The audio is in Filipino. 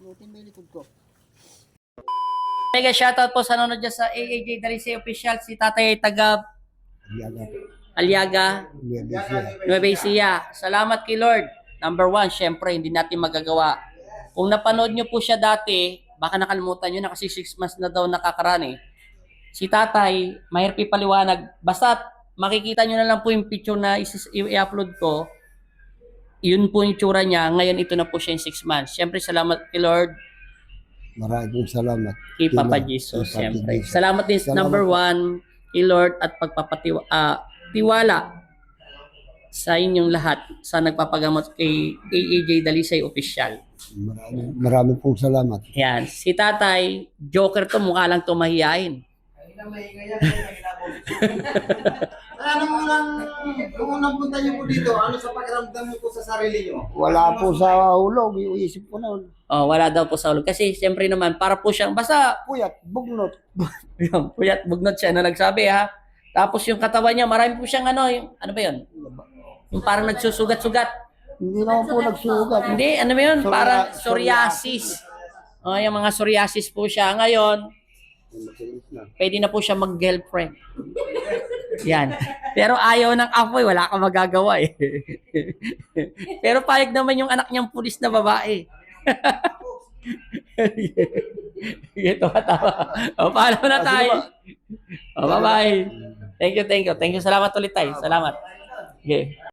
Buti may likod ko. Mega shoutout po sa nanonood dyan sa AAJ Darisay Official, si Tatay taga Aliaga, Nueva Ecija. Salamat kay Lord. Number one, syempre, hindi natin magagawa. Kung napanood nyo po siya dati, baka nakalimutan nyo na kasi 6 months na daw nakakaraan eh. Si Tatay, mahirap ipaliwanag. Basta makikita nyo na lang po yung picture na i-upload ko. Yun po yung tsura niya. Ngayon, ito na po siya yung 6 months. Syempre, salamat kay Lord. Maraming salamat. Kay Papa Jesus, syempre. Salamat din, number one, kay Lord at tiwala sa inyong lahat sa nagpapagamot kay AAJ Dalisay Official. Maraming pong salamat. Yan. Si Tatay, joker to, mukha lang to mahihain. Ano mo lang, kung unang punta niyo po dito, ano sa pakiramdam niyo po sa sarili niyo? Wala po sa hulog, iisip ko na. Oh, wala daw po sa ulo. Kasi siyempre naman, para po siyang, basta, Puyat, bugnot. yung puyat, bugnot siya na nagsabi ha. Tapos yung katawan niya, marami po siyang ano ba yun? Yung parang nagsusugat-sugat. Hindi naman po nagsugat. Hindi, ano ba yun? Parang psoriasis. Oh, yung mga psoriasis po siya. Ngayon, pwede na po siya mag-girlfriend. Yan. Pero ayaw ng apoy, wala kang magagawa eh. Pero payag naman yung anak niyang pulis na babae. Ito katawa. O, paalam na tayo. O, bye-bye. Thank you. Salamat ulit tayo. Salamat. Okay.